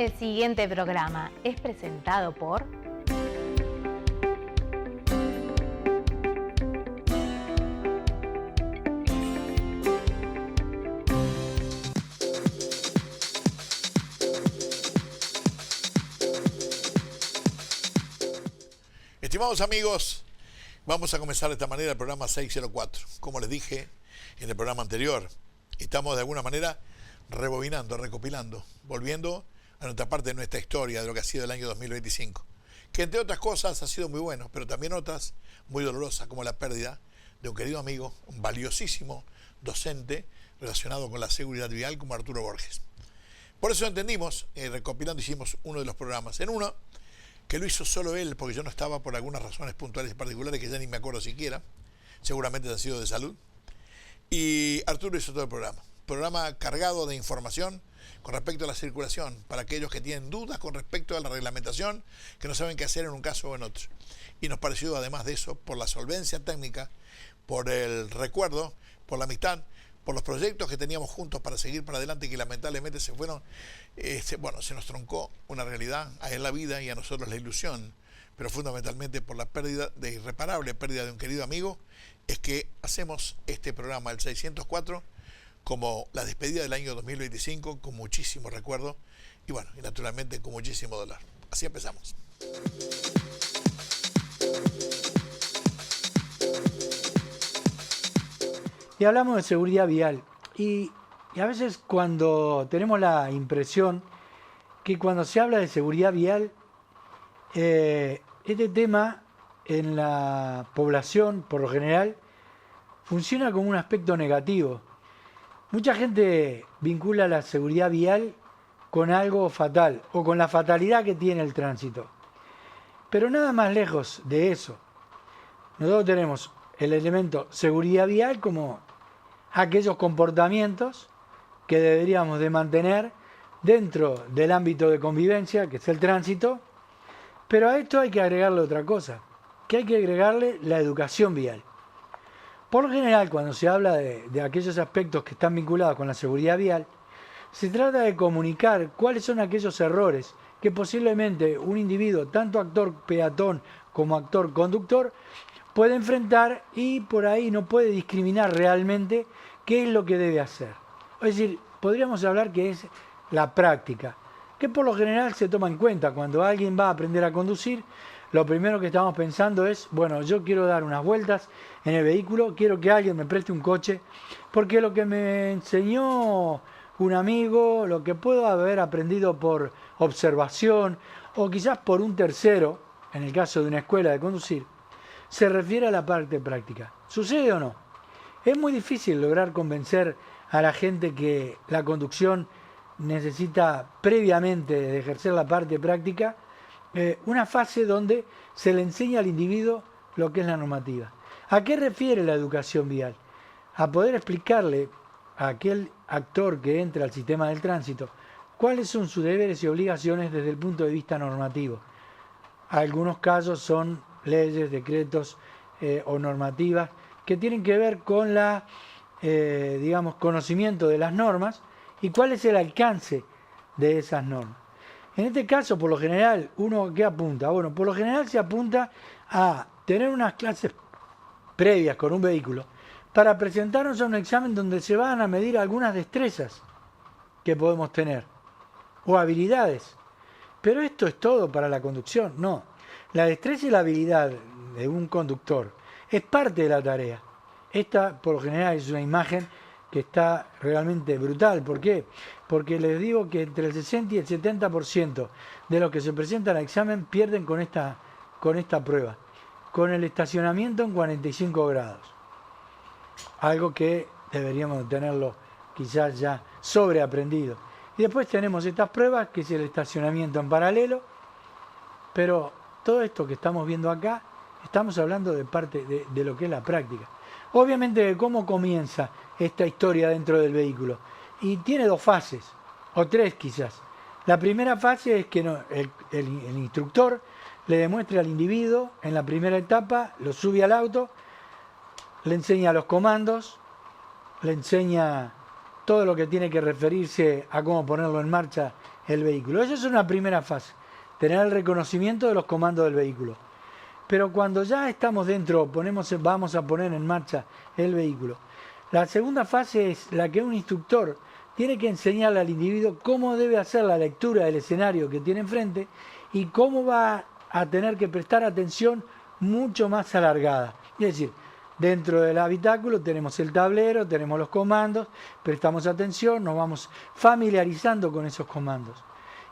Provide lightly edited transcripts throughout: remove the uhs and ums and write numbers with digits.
El siguiente programa es presentado por... Estimados amigos, vamos a comenzar de esta manera el programa 604. Como les dije en el programa anterior, estamos de alguna manera rebobinando, recopilando, volviendo a nuestra parte de nuestra historia, de lo que ha sido el año 2025, que entre otras cosas ha sido muy bueno, pero también otras muy dolorosas, como la pérdida de un querido amigo, un valiosísimo docente relacionado con la seguridad vial como Arturo Borges. Por eso entendimos, recopilando, hicimos uno de los programas. En uno, que lo hizo solo él, porque yo no estaba por algunas razones puntuales y particulares que ya ni me acuerdo siquiera, seguramente han sido de salud, y Arturo hizo todo el programa cargado de información con respecto a la circulación, para aquellos que tienen dudas con respecto a la reglamentación, que no saben qué hacer en un caso o en otro. Y nos pareció, además de eso, por la solvencia técnica, por el recuerdo, por la amistad, por los proyectos que teníamos juntos para seguir para adelante, que lamentablemente se fueron, se nos troncó una realidad, a él la vida y a nosotros la ilusión, pero fundamentalmente por la irreparable pérdida de un querido amigo, es que hacemos este programa, el 604, como la despedida del año 2025, con muchísimo recuerdo y bueno, y naturalmente con muchísimo dolor. Así empezamos. Y hablamos de seguridad vial y a veces cuando tenemos la impresión que cuando se habla de seguridad vial, este tema en la población, por lo general, funciona como un aspecto negativo. Mucha gente vincula la seguridad vial con algo fatal o con la fatalidad que tiene el tránsito. Pero nada más lejos de eso. Nosotros tenemos el elemento seguridad vial como aquellos comportamientos que deberíamos de mantener dentro del ámbito de convivencia, que es el tránsito, pero a esto hay que agregarle otra cosa, que hay que agregarle la educación vial. Por lo general, cuando se habla de aquellos aspectos que están vinculados con la seguridad vial, se trata de comunicar cuáles son aquellos errores que posiblemente un individuo, tanto actor peatón como actor conductor, puede enfrentar y por ahí no puede discriminar realmente qué es lo que debe hacer. Es decir, podríamos hablar que es la práctica, que por lo general se toma en cuenta cuando alguien va a aprender a conducir. Lo primero que estamos pensando es, bueno, yo quiero dar unas vueltas en el vehículo, quiero que alguien me preste un coche, porque lo que me enseñó un amigo, lo que puedo haber aprendido por observación o quizás por un tercero, en el caso de una escuela de conducir, se refiere a la parte práctica. ¿Sucede o no? Es muy difícil lograr convencer a la gente que la conducción necesita previamente de ejercer la parte práctica una fase donde se le enseña al individuo lo que es la normativa. ¿A qué refiere la educación vial? A poder explicarle a aquel actor que entra al sistema del tránsito cuáles son sus deberes y obligaciones desde el punto de vista normativo. Algunos casos son leyes, decretos o normativas que tienen que ver con la, conocimiento de las normas y cuál es el alcance de esas normas. En este caso, por lo general, ¿uno qué apunta? Bueno, por lo general se apunta a tener unas clases previas con un vehículo para presentarnos a un examen donde se van a medir algunas destrezas que podemos tener o habilidades. Pero esto es todo para la conducción, no. La destreza y la habilidad de un conductor es parte de la tarea. Esta, por lo general, es una imagen que está realmente brutal. ¿Por qué? Porque les digo que entre el 60 y el 70% de los que se presentan al examen pierden con esta prueba, con el estacionamiento en 45 grados. Algo que deberíamos tenerlo quizás ya sobreaprendido. Y después tenemos estas pruebas, que es el estacionamiento en paralelo, pero todo esto que estamos viendo acá, estamos hablando de parte de lo que es la práctica. Obviamente, ¿cómo comienza esta historia dentro del vehículo? Y tiene dos fases, o tres quizás. La primera fase es que el instructor le demuestre al individuo, en la primera etapa, lo sube al auto, le enseña los comandos, le enseña todo lo que tiene que referirse a cómo ponerlo en marcha el vehículo. Esa es una primera fase, tener el reconocimiento de los comandos del vehículo. Pero cuando ya estamos dentro, vamos a poner en marcha el vehículo. La segunda fase es la que un instructor tiene que enseñarle al individuo cómo debe hacer la lectura del escenario que tiene enfrente y cómo va a tener que prestar atención mucho más alargada. Es decir, dentro del habitáculo tenemos el tablero, tenemos los comandos, prestamos atención, nos vamos familiarizando con esos comandos.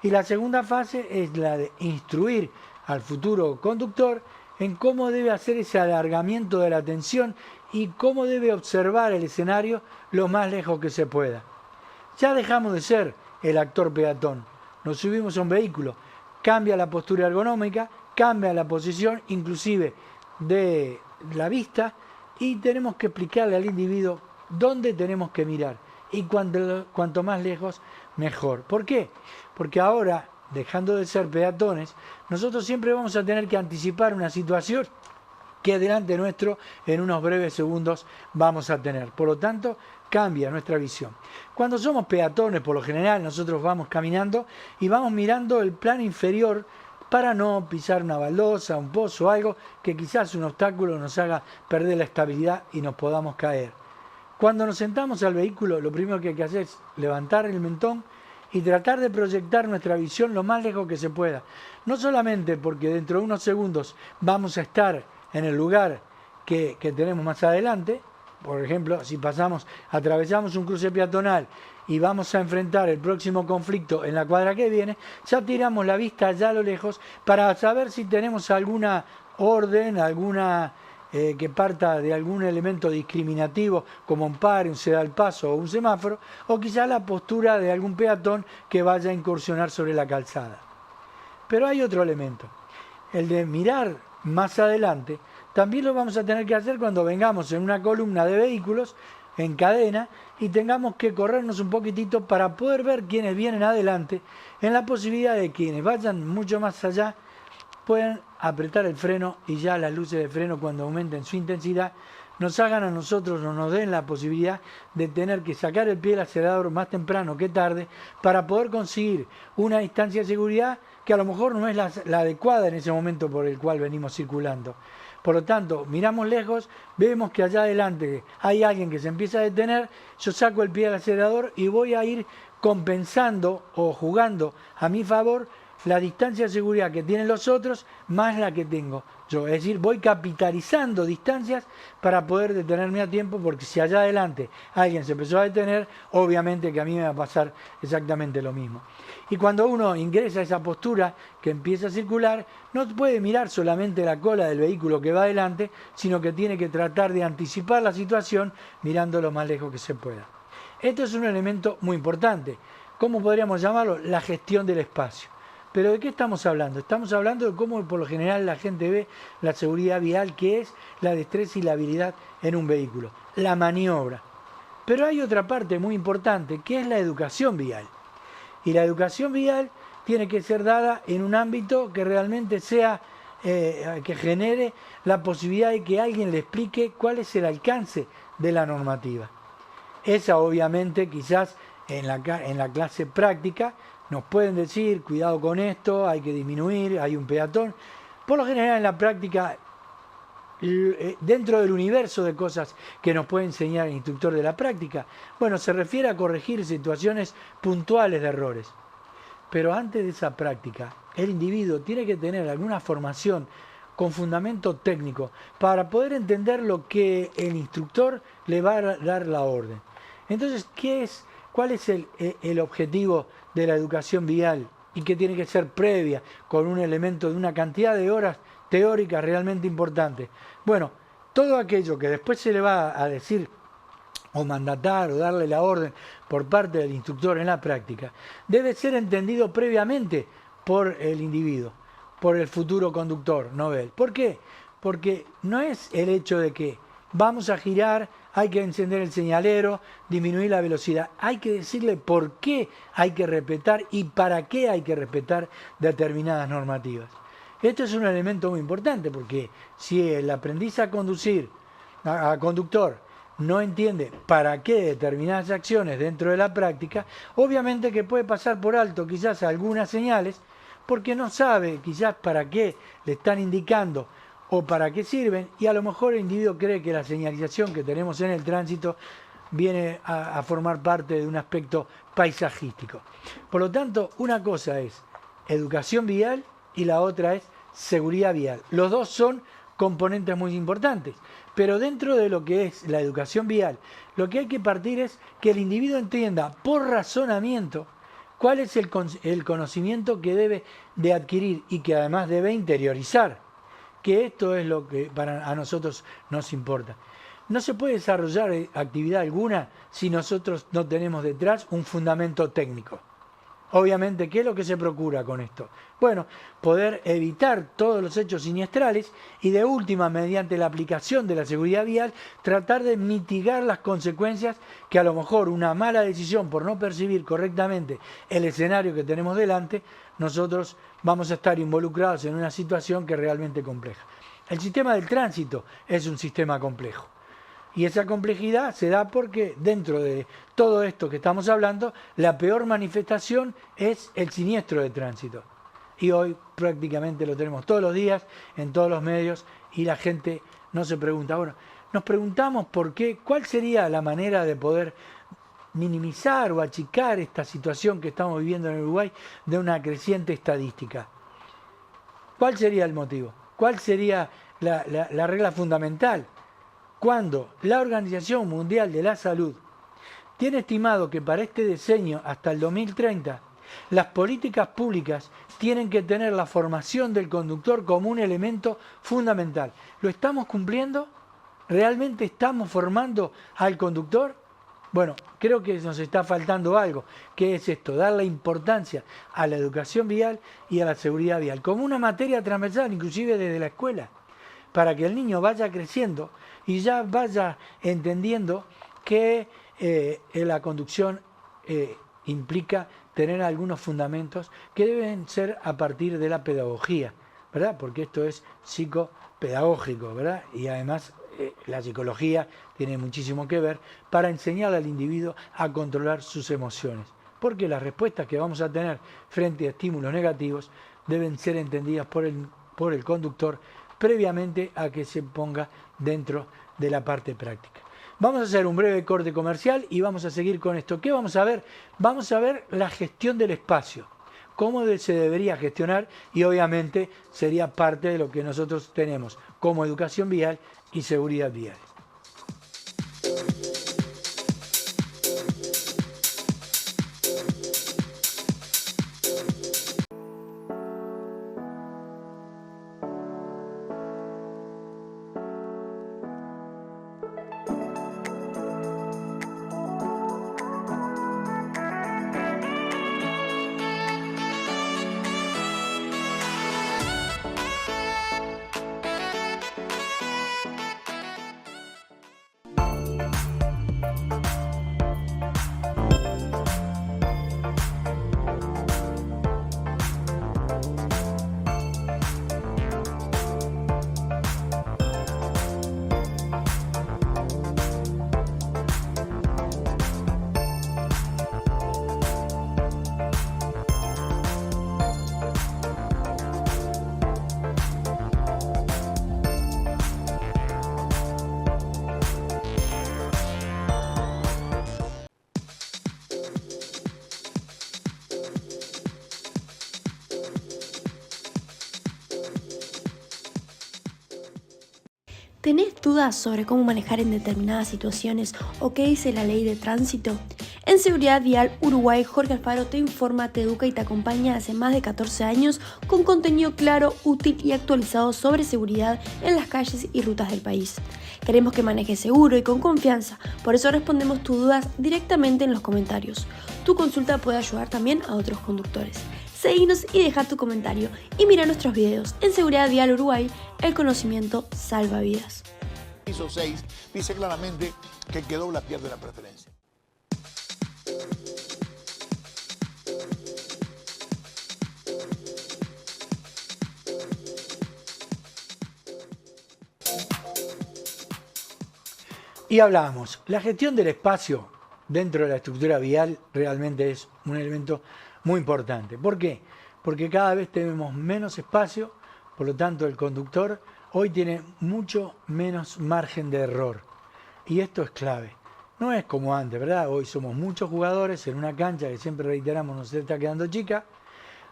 Y la segunda fase es la de instruir al futuro conductor en cómo debe hacer ese alargamiento de la atención y cómo debe observar el escenario lo más lejos que se pueda. Ya dejamos de ser el actor peatón, nos subimos a un vehículo, cambia la postura ergonómica, cambia la posición inclusive de la vista y tenemos que explicarle al individuo dónde tenemos que mirar y cuanto más lejos mejor. ¿Por qué? Porque ahora, dejando de ser peatones, nosotros siempre vamos a tener que anticipar una situación que delante nuestro en unos breves segundos vamos a tener. Por lo tanto, cambia nuestra visión. Cuando somos peatones, por lo general, nosotros vamos caminando y vamos mirando el plano inferior para no pisar una baldosa, un pozo o algo que quizás un obstáculo nos haga perder la estabilidad y nos podamos caer. Cuando nos sentamos al vehículo, lo primero que hay que hacer es levantar el mentón y tratar de proyectar nuestra visión lo más lejos que se pueda. No solamente porque dentro de unos segundos vamos a estar en el lugar que tenemos más adelante, por ejemplo, si atravesamos un cruce peatonal y vamos a enfrentar el próximo conflicto en la cuadra que viene, ya tiramos la vista allá a lo lejos para saber si tenemos alguna orden, alguna que parta de algún elemento discriminativo como un pare, un ceda al paso o un semáforo, o quizá la postura de algún peatón que vaya a incursionar sobre la calzada. Pero hay otro elemento, el de mirar más adelante. También lo vamos a tener que hacer cuando vengamos en una columna de vehículos en cadena y tengamos que corrernos un poquitito para poder ver quiénes vienen adelante, en la posibilidad de quienes vayan mucho más allá puedan apretar el freno y ya las luces de freno, cuando aumenten su intensidad, nos hagan a nosotros o nos den la posibilidad de tener que sacar el pie del acelerador más temprano que tarde para poder conseguir una distancia de seguridad que a lo mejor no es la adecuada en ese momento por el cual venimos circulando. Por lo tanto, miramos lejos, vemos que allá adelante hay alguien que se empieza a detener, yo saco el pie del acelerador y voy a ir compensando o jugando a mi favor la distancia de seguridad que tienen los otros más la que tengo yo. Es decir, voy capitalizando distancias para poder detenerme a tiempo, porque si allá adelante alguien se empezó a detener, obviamente que a mí me va a pasar exactamente lo mismo. Y cuando uno ingresa a esa postura que empieza a circular, no puede mirar solamente la cola del vehículo que va adelante, sino que tiene que tratar de anticipar la situación mirando lo más lejos que se pueda. Esto es un elemento muy importante. ¿Cómo podríamos llamarlo? La gestión del espacio. ¿Pero de qué estamos hablando? Estamos hablando de cómo por lo general la gente ve la seguridad vial, que es la destreza y la habilidad en un vehículo, la maniobra. Pero hay otra parte muy importante, que es la educación vial. Y la educación vial tiene que ser dada en un ámbito que realmente sea, que genere la posibilidad de que alguien le explique cuál es el alcance de la normativa. Esa obviamente quizás en la clase práctica nos pueden decir, cuidado con esto, hay que disminuir, hay un peatón. Por lo general en la práctica, dentro del universo de cosas que nos puede enseñar el instructor de la práctica, bueno, se refiere a corregir situaciones puntuales de errores. Pero antes de esa práctica, el individuo tiene que tener alguna formación con fundamento técnico para poder entender lo que el instructor le va a dar la orden. Entonces, ¿cuál es el objetivo de la educación vial y que tiene que ser previa con un elemento de una cantidad de horas teóricas realmente importante? Bueno, todo aquello que después se le va a decir o mandatar o darle la orden por parte del instructor en la práctica debe ser entendido previamente por el individuo, por el futuro conductor novel. ¿Por qué? Porque no es el hecho de que vamos a girar, hay que encender el señalero, disminuir la velocidad. Hay que decirle por qué hay que respetar y para qué hay que respetar determinadas normativas. Esto es un elemento muy importante, porque si el aprendiz a conducir, a conductor, no entiende para qué determinadas acciones dentro de la práctica, obviamente que puede pasar por alto quizás algunas señales porque no sabe quizás para qué le están indicando o para qué sirven, y a lo mejor el individuo cree que la señalización que tenemos en el tránsito viene a formar parte de un aspecto paisajístico. Por lo tanto, una cosa es educación vial y la otra es seguridad vial. Los dos son componentes muy importantes, pero dentro de lo que es la educación vial, lo que hay que partir es que el individuo entienda por razonamiento cuál es el conocimiento que debe de adquirir y que además debe interiorizar, que esto es lo que a nosotros nos importa. No se puede desarrollar actividad alguna si nosotros no tenemos detrás un fundamento técnico. Obviamente, ¿qué es lo que se procura con esto? Bueno, poder evitar todos los hechos siniestrales y de última, mediante la aplicación de la seguridad vial, tratar de mitigar las consecuencias que a lo mejor una mala decisión por no percibir correctamente el escenario que tenemos delante, nosotros vamos a estar involucrados en una situación que es realmente compleja. El sistema del tránsito es un sistema complejo. Y esa complejidad se da porque dentro de todo esto que estamos hablando, la peor manifestación es el siniestro de tránsito. Y hoy prácticamente lo tenemos todos los días, en todos los medios, y la gente no se pregunta. Bueno, nos preguntamos por qué, cuál sería la manera de poder minimizar o achicar esta situación que estamos viviendo en Uruguay de una creciente estadística. ¿Cuál sería el motivo? ¿Cuál sería la regla fundamental? Cuando la Organización Mundial de la Salud tiene estimado que para este decenio, hasta el 2030, las políticas públicas tienen que tener la formación del conductor como un elemento fundamental. ¿Lo estamos cumpliendo? ¿Realmente estamos formando al conductor? Bueno, creo que nos está faltando algo. ¿Qué es esto? Darle importancia a la educación vial y a la seguridad vial, como una materia transversal, inclusive desde la escuela, para que el niño vaya creciendo y ya vaya entendiendo que la conducción implica tener algunos fundamentos que deben ser a partir de la pedagogía, ¿verdad? Porque esto es psicopedagógico, ¿verdad? Y además la psicología tiene muchísimo que ver para enseñar al individuo a controlar sus emociones. Porque las respuestas que vamos a tener frente a estímulos negativos deben ser entendidas por el conductor previamente a que se ponga dentro de la parte práctica. Vamos a hacer un breve corte comercial y vamos a seguir con esto. ¿Qué vamos a ver? Vamos a ver la gestión del espacio, cómo se debería gestionar, y obviamente sería parte de lo que nosotros tenemos como educación vial y seguridad vial. ¿Tenés dudas sobre cómo manejar en determinadas situaciones o qué dice la ley de tránsito? En Seguridad Vial Uruguay, Jorge Alfaro te informa, te educa y te acompaña hace más de 14 años con contenido claro, útil y actualizado sobre seguridad en las calles y rutas del país. Queremos que manejes seguro y con confianza, por eso respondemos tus dudas directamente en los comentarios. Tu consulta puede ayudar también a otros conductores. Seguinos y deja tu comentario y mira nuestros videos. En Seguridad Vial Uruguay, el conocimiento salva vidas. Inciso 6 dice claramente que el que dobla pierde la preferencia. Y hablábamos, la gestión del espacio dentro de la estructura vial realmente es un elemento muy importante. ¿Por qué? Porque cada vez tenemos menos espacio, por lo tanto el conductor hoy tiene mucho menos margen de error. Y esto es clave. No es como antes, ¿verdad? Hoy somos muchos jugadores en una cancha que siempre reiteramos nos está quedando chica,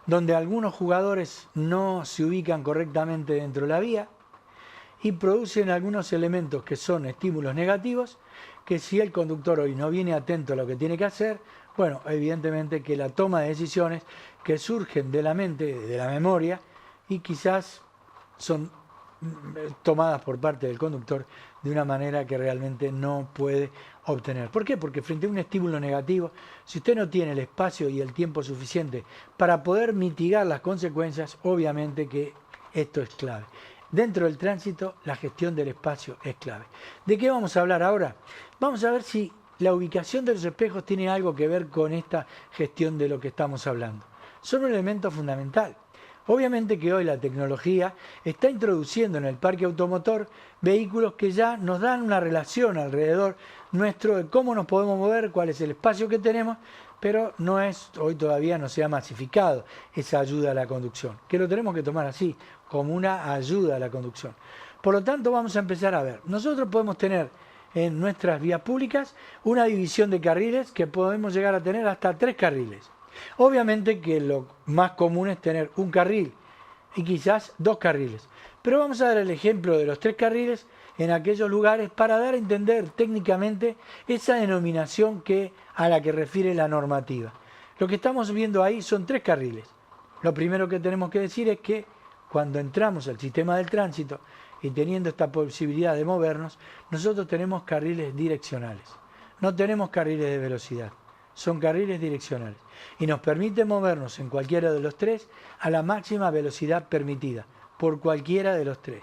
donde algunos jugadores no se ubican correctamente dentro de la vía y producen algunos elementos que son estímulos negativos, que si el conductor hoy no viene atento a lo que tiene que hacer, bueno, evidentemente que la toma de decisiones que surgen de la mente, de la memoria, y quizás son tomadas por parte del conductor de una manera que realmente no puede obtener. ¿Por qué? Porque frente a un estímulo negativo, si usted no tiene el espacio y el tiempo suficiente para poder mitigar las consecuencias, obviamente que esto es clave. Dentro del tránsito, la gestión del espacio es clave. ¿De qué vamos a hablar ahora? Vamos a ver si la ubicación de los espejos tiene algo que ver con esta gestión de lo que estamos hablando. Son un elemento fundamental. Obviamente que hoy la tecnología está introduciendo en el parque automotor vehículos que ya nos dan una relación alrededor nuestro de cómo nos podemos mover, cuál es el espacio que tenemos, pero hoy todavía no se ha masificado esa ayuda a la conducción, que lo tenemos que tomar así, como una ayuda a la conducción. Por lo tanto, vamos a empezar a ver. Nosotros podemos tener en nuestras vías públicas una división de carriles que podemos llegar a tener hasta 3 carriles. Obviamente que lo más común es tener un carril y quizás 2 carriles. Pero vamos a dar el ejemplo de los 3 carriles en aquellos lugares para dar a entender técnicamente esa denominación a la que refiere la normativa. Lo que estamos viendo ahí son 3 carriles. Lo primero que tenemos que decir es que cuando entramos al sistema del tránsito y teniendo esta posibilidad de movernos, nosotros tenemos carriles direccionales. No tenemos carriles de velocidad, son carriles direccionales. Y nos permite movernos en cualquiera de los 3 a la máxima velocidad permitida, por cualquiera de los 3.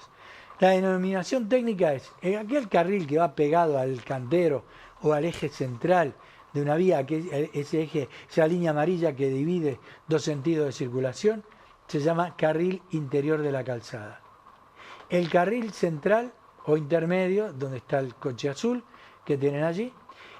La denominación técnica es aquel carril que va pegado al cantero o al eje central de una vía, que ese eje, esa línea amarilla que divide 2 sentidos de circulación, se llama carril interior de la calzada. El carril central o intermedio, donde está el coche azul que tienen allí,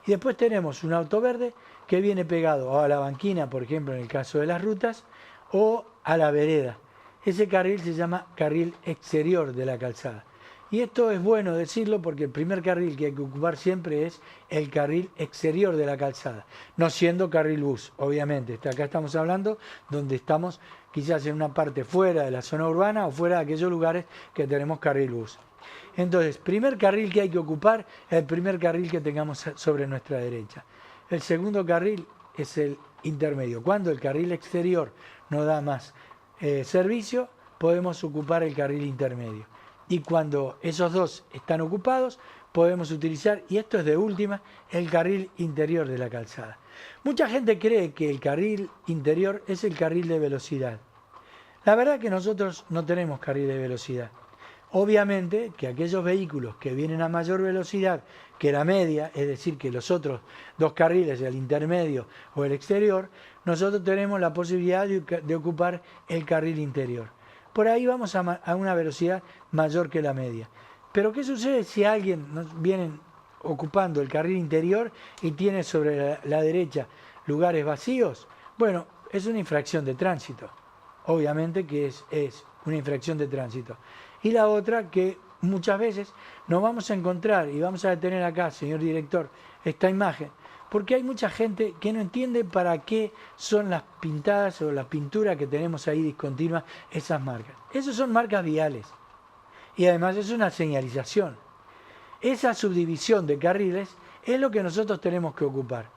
y después tenemos un auto verde que viene pegado a la banquina, por ejemplo, en el caso de las rutas, o a la vereda. Ese carril se llama carril exterior de la calzada. Y esto es bueno decirlo porque el primer carril que hay que ocupar siempre es el carril exterior de la calzada, no siendo carril bus, obviamente. Acá estamos hablando donde estamos quizás en una parte fuera de la zona urbana o fuera de aquellos lugares que tenemos carril bus. Entonces, primer carril que hay que ocupar, el primer carril que tengamos sobre nuestra derecha. El segundo carril es el intermedio. Cuando el carril exterior no da más servicio, podemos ocupar el carril intermedio. Y cuando esos 2 están ocupados, podemos utilizar, y esto es de última, el carril interior de la calzada. Mucha gente cree que el carril interior es el carril de velocidad. La verdad que nosotros no tenemos carril de velocidad. Obviamente que aquellos vehículos que vienen a mayor velocidad que la media, es decir, que los otros 2 carriles, el intermedio o el exterior, nosotros tenemos la posibilidad de ocupar el carril interior. Por ahí vamos a una velocidad mayor que la media. Pero ¿qué sucede si alguien viene ocupando el carril interior y tiene sobre la derecha lugares vacíos? Bueno, es una infracción de tránsito. Obviamente que es una infracción de tránsito. Y la otra que muchas veces nos vamos a encontrar, y vamos a detener acá, señor director, esta imagen, porque hay mucha gente que no entiende para qué son las pintadas o las pinturas que tenemos ahí discontinuas, esas marcas. Esas son marcas viales. Y además es una señalización. Esa subdivisión de carriles es lo que nosotros tenemos que ocupar.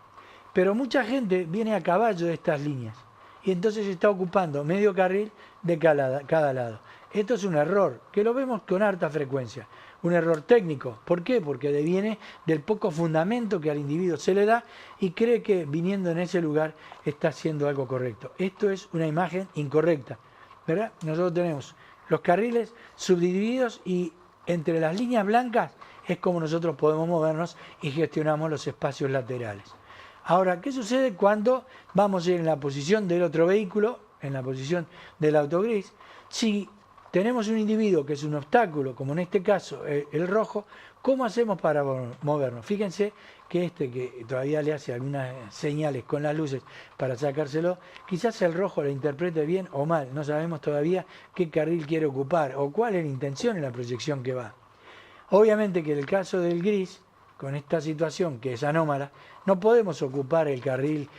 Pero mucha gente viene a caballo de estas líneas y entonces está ocupando medio carril de cada lado. Esto es un error, que lo vemos con harta frecuencia. Un error técnico. ¿Por qué? Porque deviene del poco fundamento que al individuo se le da y cree que viniendo en ese lugar está haciendo algo correcto. Esto es una imagen incorrecta, ¿verdad? Nosotros tenemos los carriles subdivididos y entre las líneas blancas es como nosotros podemos movernos y gestionamos los espacios laterales. Ahora, ¿qué sucede cuando vamos a ir en la posición del otro vehículo, en la posición del auto gris? Si tenemos un individuo que es un obstáculo, como en este caso el rojo, ¿Cómo hacemos para movernos? Fíjense que que todavía le hace algunas señales con las luces para sacárselo, quizás el rojo lo interprete bien o mal, no sabemos todavía qué carril quiere ocupar o cuál es la intención en la proyección que va. Obviamente que en el caso del gris, con esta situación que es anómala, no podemos ocupar el carril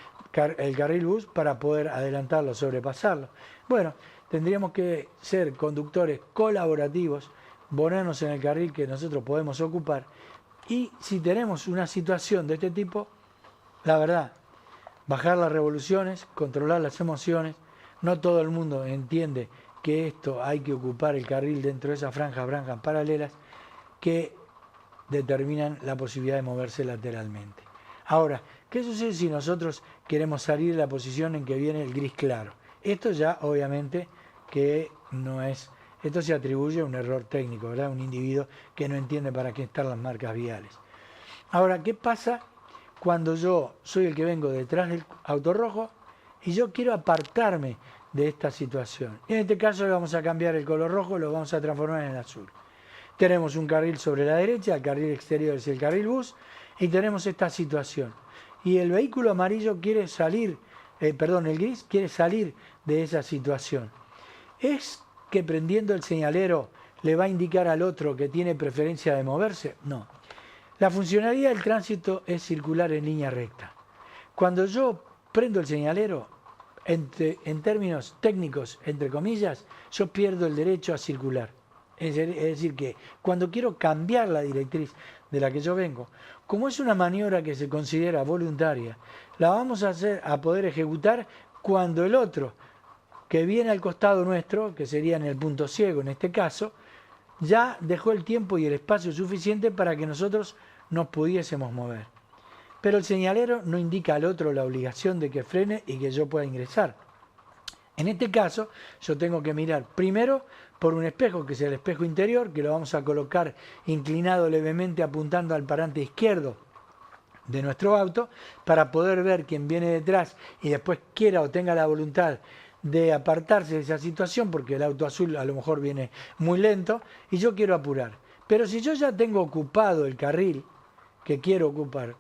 bus para poder adelantarlo, sobrepasarlo. Bueno, tendríamos que ser conductores colaborativos, ponernos en el carril que nosotros podemos ocupar, y si tenemos una situación de este tipo, la verdad, bajar las revoluciones, controlar las emociones. No todo el mundo entiende que esto hay que ocupar el carril dentro de esas franjas paralelas que determinan la posibilidad de moverse lateralmente. Ahora, ¿qué sucede si nosotros queremos salir de la posición en que viene el gris claro? Esto ya obviamente que no es, esto se atribuye a un error técnico, ¿verdad? Un individuo que no entiende para qué están las marcas viales. Ahora, ¿qué pasa cuando yo soy el que vengo detrás del auto rojo y yo quiero apartarme de esta situación? En este caso le vamos a cambiar el color rojo, lo vamos a transformar en el azul. Tenemos un carril sobre la derecha, el carril exterior es el carril bus, y tenemos esta situación. Y el vehículo amarillo quiere salir, el gris quiere salir de esa situación. ¿Es que prendiendo el señalero le va a indicar al otro que tiene preferencia de moverse? No. La funcionalidad del tránsito es circular en línea recta. Cuando yo prendo el señalero, en términos técnicos, entre comillas, yo pierdo el derecho a circular. Es decir, que cuando quiero cambiar la directriz de la que yo vengo, como es una maniobra que se considera voluntaria, la vamos a poder ejecutar cuando el otro que viene al costado nuestro, que sería en el punto ciego en este caso, ya dejó el tiempo y el espacio suficiente para que nosotros nos pudiésemos mover. Pero el señalero no indica al otro la obligación de que frene y que yo pueda ingresar. En este caso, yo tengo que mirar primero por un espejo, que es el espejo interior, que lo vamos a colocar inclinado levemente apuntando al parante izquierdo de nuestro auto, para poder ver quién viene detrás y después quiera o tenga la voluntad de apartarse de esa situación, porque el auto azul a lo mejor viene muy lento y yo quiero apurar. Pero si yo ya tengo ocupado el carril que quiero ocupar,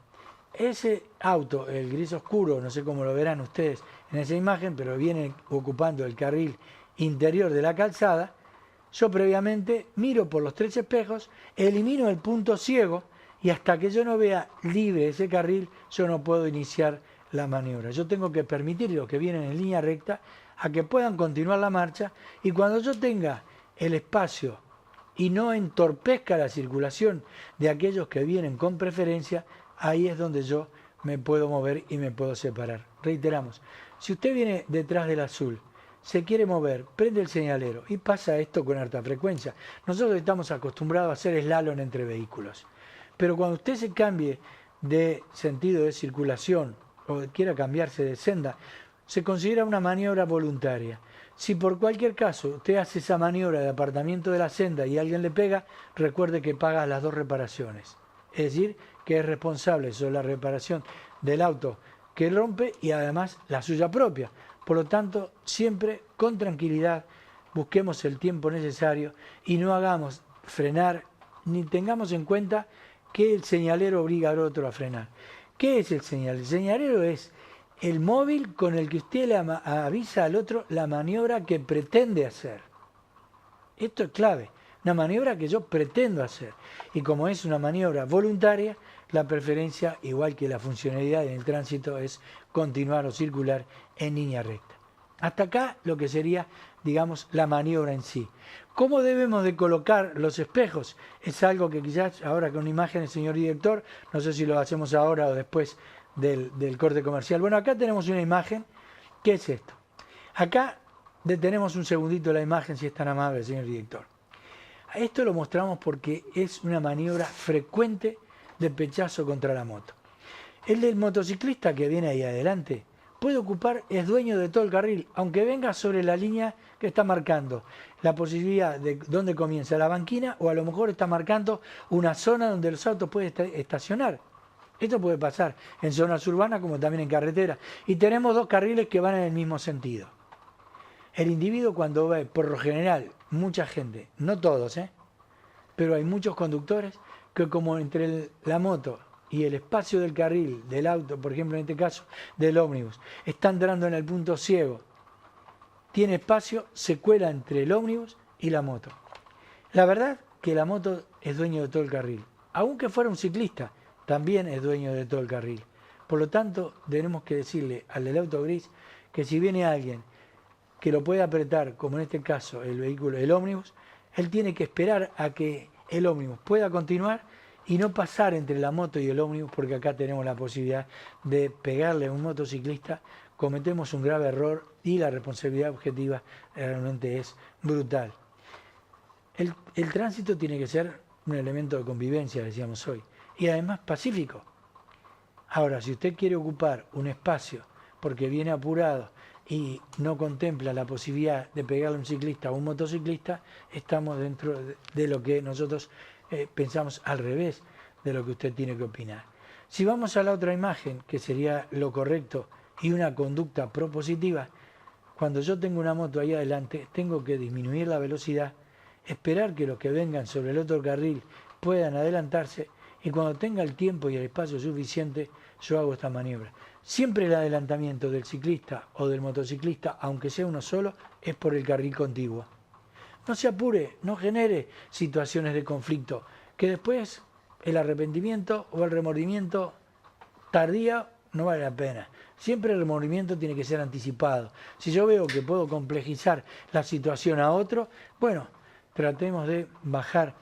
ese auto, el gris oscuro, no sé cómo lo verán ustedes en esa imagen, pero viene ocupando el carril interior de la calzada, yo previamente miro por los 3 espejos, elimino el punto ciego y hasta que yo no vea libre ese carril, yo no puedo iniciar la maniobra. Yo tengo que permitir a los que vienen en línea recta a que puedan continuar la marcha, y cuando yo tenga el espacio y no entorpezca la circulación de aquellos que vienen con preferencia, ahí es donde yo me puedo mover y me puedo separar. Reiteramos, si usted viene detrás del azul, se quiere mover, prende el señalero, y pasa esto con harta frecuencia. Nosotros estamos acostumbrados a hacer slalom entre vehículos, pero cuando usted se cambie de sentido de circulación o quiera cambiarse de senda, se considera una maniobra voluntaria. Si por cualquier caso usted hace esa maniobra de apartamiento de la senda y alguien le pega, recuerde que paga las 2 reparaciones. Es decir, que es responsable sobre la reparación del auto que rompe y además la suya propia. Por lo tanto, siempre con tranquilidad busquemos el tiempo necesario y no hagamos frenar ni tengamos en cuenta que el señalero obliga al otro a frenar. ¿Qué es el señalero? El señalero es el móvil con el que usted le avisa al otro la maniobra que pretende hacer. Esto es clave, una maniobra que yo pretendo hacer. Y como es una maniobra voluntaria, la preferencia, igual que la funcionalidad en el tránsito, es continuar o circular en línea recta. Hasta acá lo que sería, digamos, la maniobra en sí. ¿Cómo debemos de colocar los espejos? Es algo que quizás ahora con imágenes, señor director, no sé si lo hacemos ahora o después del corte comercial. Bueno, acá tenemos una imagen. ¿Qué es esto? Acá detenemos un segundito la imagen, si es tan amable, señor director. Esto lo mostramos porque es una maniobra frecuente de pechazo contra la moto. El del motociclista que viene ahí adelante puede ocupar, es dueño de todo el carril, aunque venga sobre la línea que está marcando la posibilidad de dónde comienza la banquina, o a lo mejor está marcando una zona donde los autos pueden estacionar. Esto puede pasar en zonas urbanas como también en carretera. Y tenemos 2 carriles que van en el mismo sentido. El individuo cuando ve, por lo general, mucha gente, no todos, pero hay muchos conductores que como entre la moto y el espacio del carril del auto, por ejemplo en este caso del ómnibus, está entrando en el punto ciego, tiene espacio, se cuela entre el ómnibus y la moto. La verdad que la moto es dueño de todo el carril. Aunque fuera un ciclista, también es dueño de todo el carril. Por lo tanto, tenemos que decirle al del auto gris que si viene alguien que lo puede apretar, como en este caso el vehículo, el ómnibus, él tiene que esperar a que el ómnibus pueda continuar y no pasar entre la moto y el ómnibus, porque acá tenemos la posibilidad de pegarle a un motociclista, cometemos un grave error y la responsabilidad objetiva realmente es brutal. El tránsito tiene que ser un elemento de convivencia, decíamos hoy, y además pacífico. Ahora, si usted quiere ocupar un espacio porque viene apurado y no contempla la posibilidad de pegarle a un ciclista o un motociclista, estamos dentro de lo que nosotros pensamos al revés de lo que usted tiene que opinar. Si vamos a la otra imagen, que sería lo correcto y una conducta propositiva, cuando yo tengo una moto ahí adelante, tengo que disminuir la velocidad, esperar que los que vengan sobre el otro carril puedan adelantarse y cuando tenga el tiempo y el espacio suficiente, yo hago esta maniobra. Siempre el adelantamiento del ciclista o del motociclista, aunque sea uno solo, es por el carril contiguo. No se apure, no genere situaciones de conflicto, que después el arrepentimiento o el remordimiento tardío no vale la pena. Siempre el remordimiento tiene que ser anticipado. Si yo veo que puedo complejizar la situación a otro, bueno, tratemos de bajar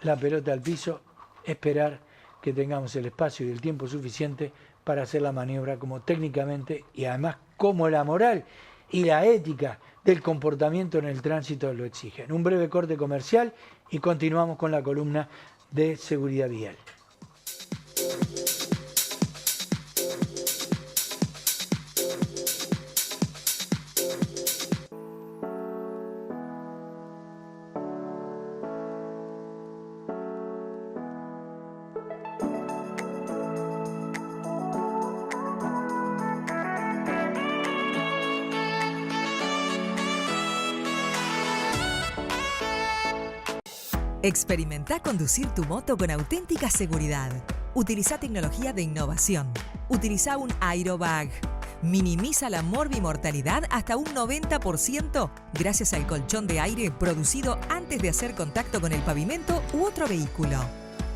la pelota al piso, esperar que tengamos el espacio y el tiempo suficiente para hacer la maniobra como técnicamente y además como la moral y la ética del comportamiento en el tránsito lo exigen. Un breve corte comercial y continuamos con la columna de seguridad vial. Experimenta conducir tu moto con auténtica seguridad. Utiliza tecnología de innovación. Utiliza un aerobag. Minimiza la morbimortalidad hasta un 90% gracias al colchón de aire producido antes de hacer contacto con el pavimento u otro vehículo.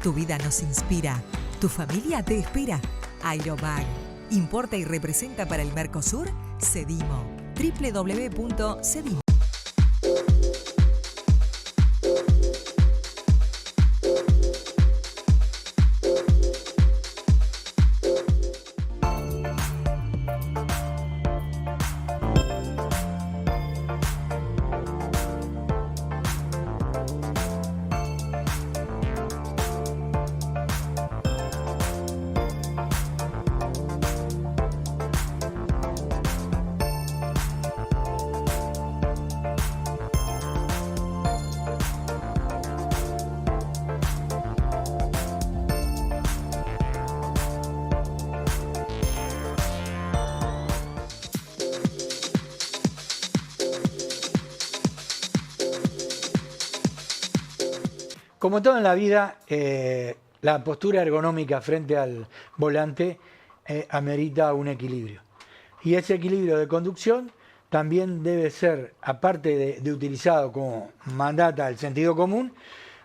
Tu vida nos inspira. Tu familia te espera. Aerobag. Importa y representa para el Mercosur Cedimo. www.cedimo. Como todo en la vida, la postura ergonómica frente al volante amerita un equilibrio. Y ese equilibrio de conducción también debe ser, aparte de utilizado como mandata el sentido común,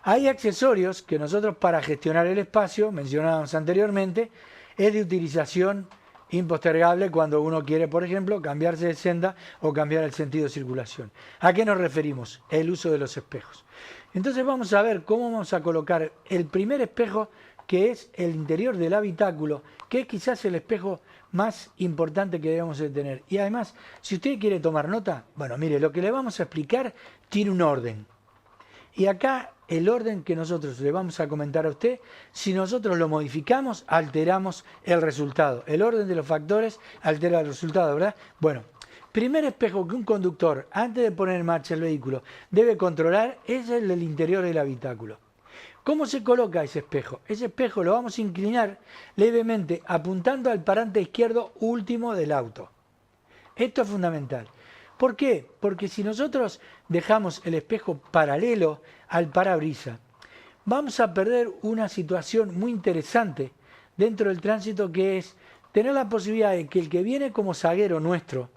hay accesorios que nosotros para gestionar el espacio, mencionábamos anteriormente, es de utilización impostergable cuando uno quiere, por ejemplo, cambiarse de senda o cambiar el sentido de circulación. ¿A qué nos referimos? El uso de los espejos. Entonces vamos a ver cómo vamos a colocar el primer espejo, que es el interior del habitáculo, que es quizás el espejo más importante que debemos de tener. Y además, si usted quiere tomar nota, bueno, mire, lo que le vamos a explicar tiene un orden. Y acá el orden que nosotros le vamos a comentar a usted, si nosotros lo modificamos, alteramos el resultado. El orden de los factores altera el resultado, ¿verdad? Bueno, primer espejo que un conductor, antes de poner en marcha el vehículo, debe controlar es el del interior del habitáculo. ¿Cómo se coloca ese espejo? Ese espejo lo vamos a inclinar levemente apuntando al parante izquierdo último del auto. Esto es fundamental. ¿Por qué? Porque si nosotros dejamos el espejo paralelo al parabrisas, vamos a perder una situación muy interesante dentro del tránsito, que es tener la posibilidad de que el que viene como zaguero nuestro,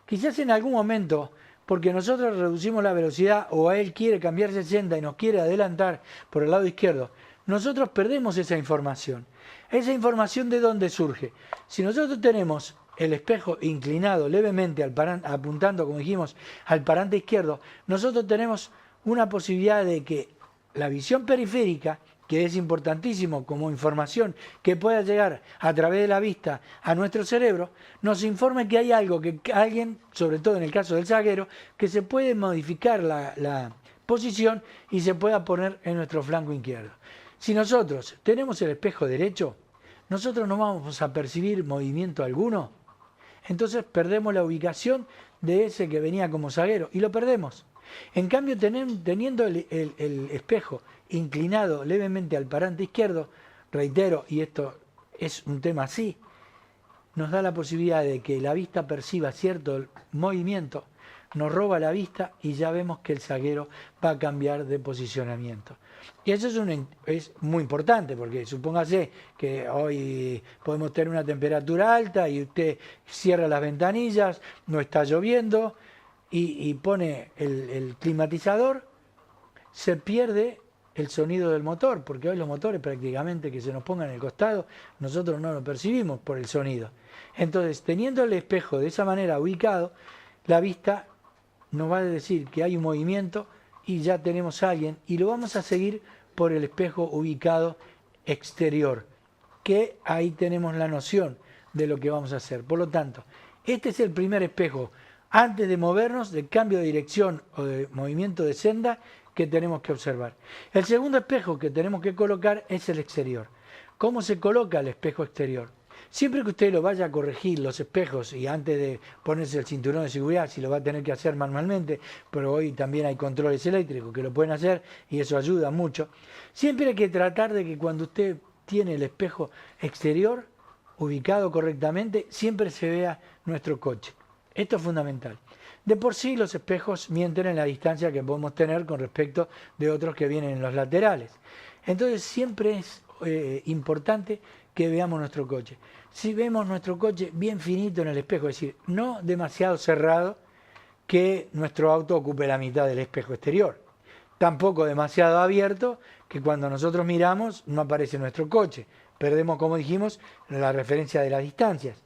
quizás en algún momento, porque nosotros reducimos la velocidad o a él quiere cambiarse de senda y nos quiere adelantar por el lado izquierdo, nosotros perdemos esa información. ¿Esa información de dónde surge? Si nosotros tenemos el espejo inclinado levemente apuntando, como dijimos, al parante izquierdo, nosotros tenemos una posibilidad de que la visión periférica, que es importantísimo como información que pueda llegar a través de la vista a nuestro cerebro, nos informe que hay algo, que alguien, sobre todo en el caso del zaguero, que se puede modificar la posición y se pueda poner en nuestro flanco izquierdo. Si nosotros tenemos el espejo derecho, nosotros no vamos a percibir movimiento alguno, entonces perdemos la ubicación de ese que venía como zaguero y lo perdemos. En cambio, teniendo el espejo inclinado levemente al parante izquierdo, reitero, y esto es un tema así, nos da la posibilidad de que la vista perciba cierto movimiento, nos roba la vista y ya vemos que el zaguero va a cambiar de posicionamiento. Y eso es muy importante, porque supóngase que hoy podemos tener una temperatura alta y usted cierra las ventanillas, no está lloviendo y pone el climatizador, se pierde el sonido del motor, porque hoy los motores prácticamente que se nos pongan en el costado, nosotros no lo percibimos por el sonido. Entonces, teniendo el espejo de esa manera ubicado, la vista nos va a decir que hay un movimiento y ya tenemos a alguien, y lo vamos a seguir por el espejo ubicado exterior, que ahí tenemos la noción de lo que vamos a hacer. Por lo tanto, este es el primer espejo, antes de movernos, de cambio de dirección o de movimiento de senda, que tenemos que observar. El segundo espejo que tenemos que colocar es el exterior. ¿Cómo se coloca el espejo exterior? Siempre que usted lo vaya a corregir los espejos y antes de ponerse el cinturón de seguridad, si lo va a tener que hacer manualmente, pero hoy también hay controles eléctricos que lo pueden hacer y eso ayuda mucho, siempre hay que tratar de que cuando usted tiene el espejo exterior ubicado correctamente, siempre se vea nuestro coche. Esto es fundamental. De por sí los espejos mienten en la distancia que podemos tener con respecto de otros que vienen en los laterales. Entonces siempre es importante que veamos nuestro coche. Si vemos nuestro coche bien finito en el espejo, es decir, no demasiado cerrado que nuestro auto ocupe la mitad del espejo exterior. Tampoco demasiado abierto que cuando nosotros miramos no aparece nuestro coche. Perdemos, como dijimos, la referencia de las distancias.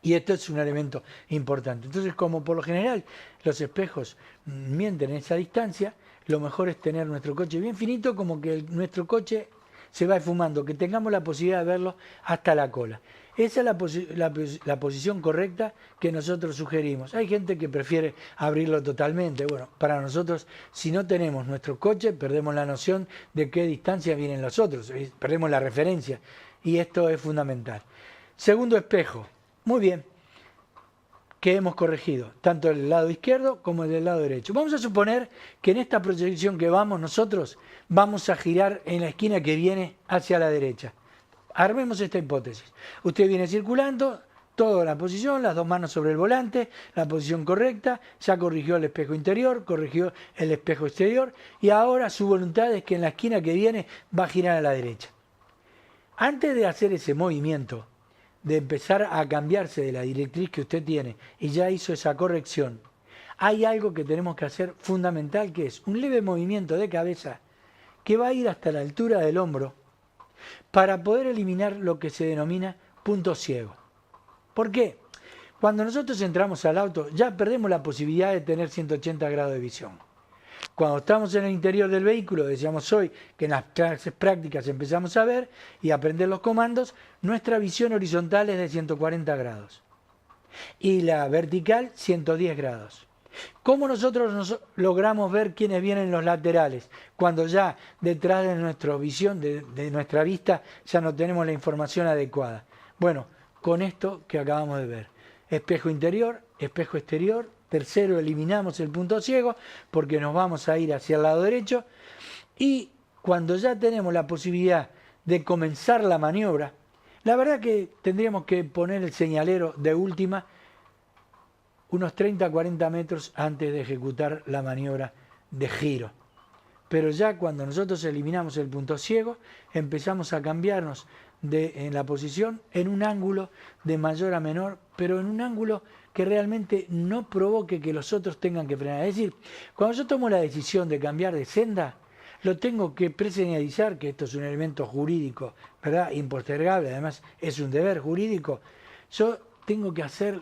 Y esto es un elemento importante. Entonces, como por lo general los espejos mienten en esa distancia, lo mejor es tener nuestro coche bien finito, como que nuestro coche se va esfumando, que tengamos la posibilidad de verlo hasta la cola. Esa es la posición correcta que nosotros sugerimos. Hay gente que prefiere abrirlo totalmente. Bueno, para nosotros, si no tenemos nuestro coche, perdemos la noción de qué distancia vienen los otros, perdemos la referencia, y esto es fundamental. Segundo espejo. Muy bien, que hemos corregido, tanto el lado izquierdo como el del lado derecho. Vamos a suponer que en esta proyección que vamos nosotros, vamos a girar en la esquina que viene hacia la derecha. Armemos esta hipótesis. Usted viene circulando, toda la posición, las dos manos sobre el volante, la posición correcta, ya corrigió el espejo interior, corrigió el espejo exterior, y ahora su voluntad es que en la esquina que viene va a girar a la derecha. Antes de hacer ese movimiento, de empezar a cambiarse de la directriz que usted tiene y ya hizo esa corrección, hay algo que tenemos que hacer fundamental, que es un leve movimiento de cabeza que va a ir hasta la altura del hombro para poder eliminar lo que se denomina punto ciego. ¿Por qué? Cuando nosotros entramos al auto ya perdemos la posibilidad de tener 180 grados de visión. Cuando estamos en el interior del vehículo, decíamos hoy que en las clases prácticas empezamos a ver y aprender los comandos, nuestra visión horizontal es de 140 grados y la vertical 110 grados. ¿Cómo nosotros logramos ver quiénes vienen en los laterales? Cuando ya detrás de nuestra visión, de nuestra vista, ya no tenemos la información adecuada. Bueno, con esto que acabamos de ver. Espejo interior, espejo exterior. Tercero, eliminamos el punto ciego porque nos vamos a ir hacia el lado derecho. Y cuando ya tenemos la posibilidad de comenzar la maniobra, la verdad que tendríamos que poner el señalero de última unos 30-40 metros antes de ejecutar la maniobra de giro. pero ya cuando nosotros eliminamos el punto ciego, empezamos a cambiarnos en la posición en un ángulo de mayor a menor, pero en un ángulo que realmente no provoque que los otros tengan que frenar. Es decir, cuando yo tomo la decisión de cambiar de senda, lo tengo que preseñalizar, que esto es un elemento jurídico, ¿verdad?, impostergable, además es un deber jurídico. Yo tengo que hacer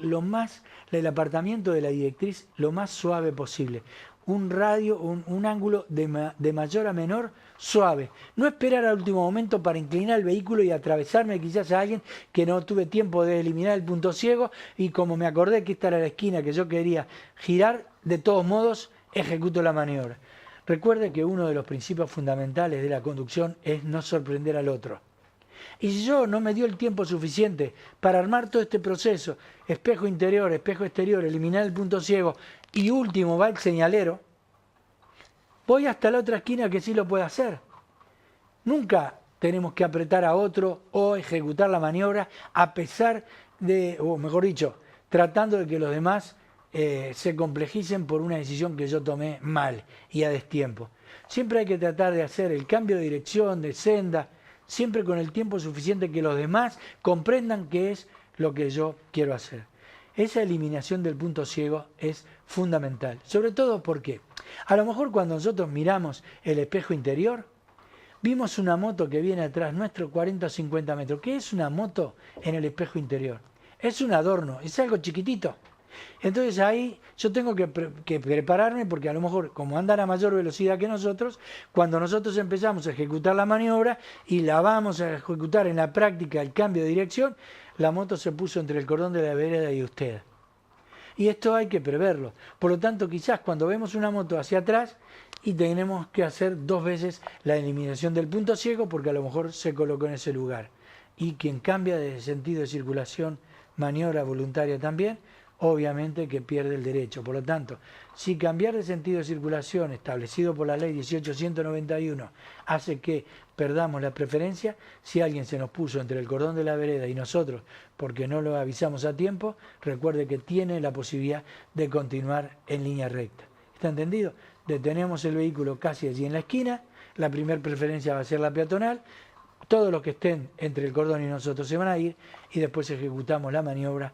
el apartamiento de la directriz lo más suave posible. Un radio, un ángulo de mayor a menor suave. No esperar al último momento para inclinar el vehículo y atravesarme quizás a alguien que no tuve tiempo de eliminar el punto ciego y como me acordé que esta era la esquina que yo quería girar, de todos modos ejecuto la maniobra. Recuerde que uno de los principios fundamentales de la conducción es no sorprender al otro. Y si yo no me dio el tiempo suficiente para armar todo este proceso, espejo interior, espejo exterior, eliminar el punto ciego y último va el señalero, voy hasta la otra esquina que sí lo puede hacer. Nunca tenemos que apretar a otro o ejecutar la maniobra a pesar de, o mejor dicho, tratando de que los demás se complejicen por una decisión que yo tomé mal y a destiempo. Siempre hay que tratar de hacer el cambio de dirección, de senda, siempre con el tiempo suficiente que los demás comprendan qué es lo que yo quiero hacer. Esa eliminación del punto ciego es fundamental, sobre todo porque a lo mejor cuando nosotros miramos el espejo interior, vimos una moto que viene atrás nuestro 40 o 50 metros. ¿Qué es una moto en el espejo interior? Es un adorno, es algo chiquitito. Entonces ahí yo tengo que prepararme porque a lo mejor como andan a mayor velocidad que nosotros, cuando nosotros empezamos a ejecutar la maniobra y la vamos a ejecutar en la práctica el cambio de dirección, la moto se puso entre el cordón de la vereda y usted. Y esto hay que preverlo. Por lo tanto, quizás cuando vemos una moto hacia atrás y tenemos que hacer 2 veces la eliminación del punto ciego porque a lo mejor se colocó en ese lugar. Y quien cambia de sentido de circulación, maniobra voluntaria también, obviamente que pierde el derecho. Por lo tanto, si cambiar de sentido de circulación establecido por la ley 1891 hace que perdamos la preferencia, si alguien se nos puso entre el cordón de la vereda y nosotros porque no lo avisamos a tiempo, recuerde que tiene la posibilidad de continuar en línea recta. ¿Está entendido? Detenemos el vehículo casi allí en la esquina, la primera preferencia va a ser la peatonal, todos los que estén entre el cordón y nosotros se van a ir y después ejecutamos la maniobra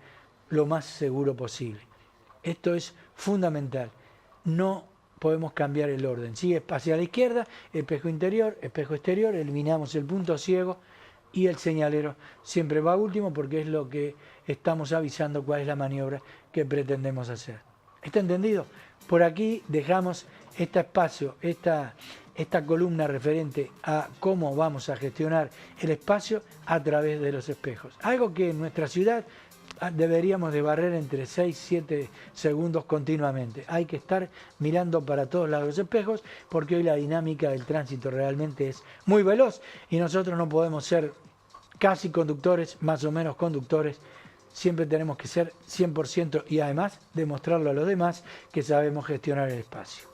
lo más seguro posible. Esto es fundamental. No podemos cambiar el orden. Sigue hacia la izquierda, espejo interior, espejo exterior, eliminamos el punto ciego y el señalero siempre va último porque es lo que estamos avisando cuál es la maniobra que pretendemos hacer. ¿Está entendido? Por aquí dejamos este espacio, esta columna referente a cómo vamos a gestionar el espacio a través de los espejos. Algo que en nuestra ciudad deberíamos de barrer entre 6 y 7 segundos continuamente. Hay que estar mirando para todos lados los espejos porque hoy la dinámica del tránsito realmente es muy veloz y nosotros no podemos ser casi conductores, más o menos conductores. Siempre tenemos que ser 100% y además demostrarlo a los demás que sabemos gestionar el espacio.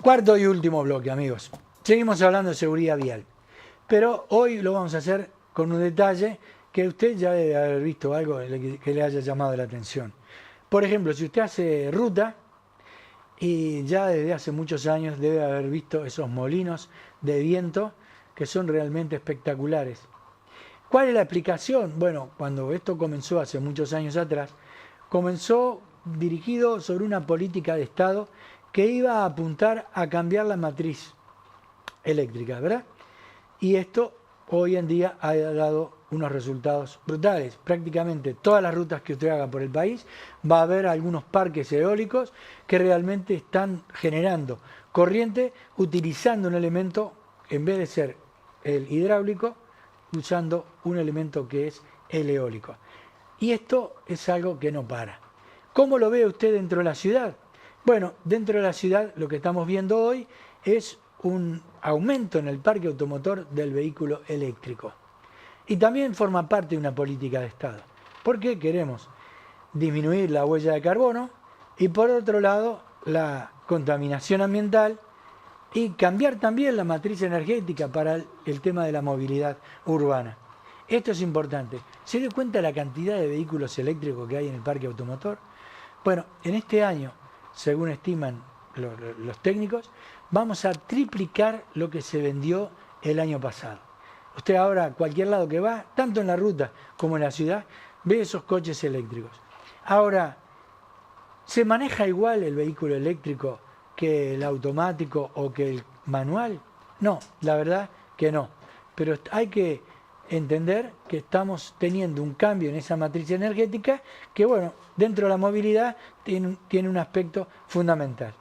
Cuarto y último bloque, amigos. Seguimos hablando de seguridad vial, pero hoy lo vamos a hacer con un detalle que usted ya debe haber visto algo que le haya llamado la atención. Por ejemplo, si usted hace ruta y ya desde hace muchos años debe haber visto esos molinos de viento que son realmente espectaculares. ¿Cuál es la explicación? Bueno, cuando esto comenzó hace muchos años atrás, comenzó dirigido sobre una política de Estado que iba a apuntar a cambiar la matriz eléctrica, ¿verdad? Y esto hoy en día ha dado unos resultados brutales. Prácticamente todas las rutas que usted haga por el país va a haber algunos parques eólicos que realmente están generando corriente utilizando un elemento, en vez de ser el hidráulico, usando un elemento que es el eólico. Y esto es algo que no para. ¿Cómo lo ve usted dentro de la ciudad? Bueno, dentro de la ciudad lo que estamos viendo hoy es un aumento en el parque automotor del vehículo eléctrico. Y también forma parte de una política de Estado, porque queremos disminuir la huella de carbono y por otro lado la contaminación ambiental y cambiar también la matriz energética para el tema de la movilidad urbana. Esto es importante. ¿Se dio cuenta de la cantidad de vehículos eléctricos que hay en el parque automotor? Bueno, en este año, según estiman los técnicos, vamos a triplicar lo que se vendió el año pasado. Usted ahora a cualquier lado que va, tanto en la ruta como en la ciudad, ve esos coches eléctricos. Ahora, ¿se maneja igual el vehículo eléctrico que el automático o que el manual? No, la verdad que no. Pero hay que entender que estamos teniendo un cambio en esa matriz energética que, bueno, dentro de la movilidad tiene un aspecto fundamental.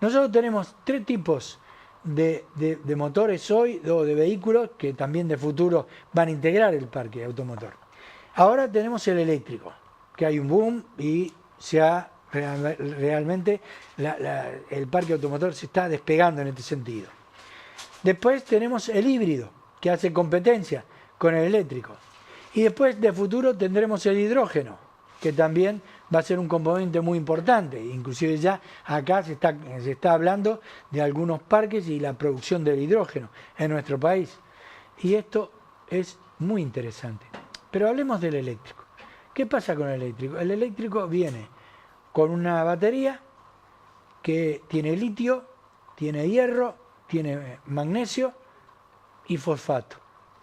Nosotros tenemos 3 tipos de motores hoy, o de vehículos, que también de futuro van a integrar el parque automotor. Ahora tenemos el eléctrico, que hay un boom y realmente el parque automotor se está despegando en este sentido. Después tenemos el híbrido, que hace competencia con el eléctrico. Y después de futuro tendremos el hidrógeno, que también va a ser un componente muy importante. Inclusive ya acá se está hablando de algunos parques y la producción del hidrógeno en nuestro país. Y esto es muy interesante. Pero hablemos del eléctrico. ¿Qué pasa con el eléctrico? El eléctrico viene con una batería que tiene litio, tiene hierro, tiene magnesio y fosfato,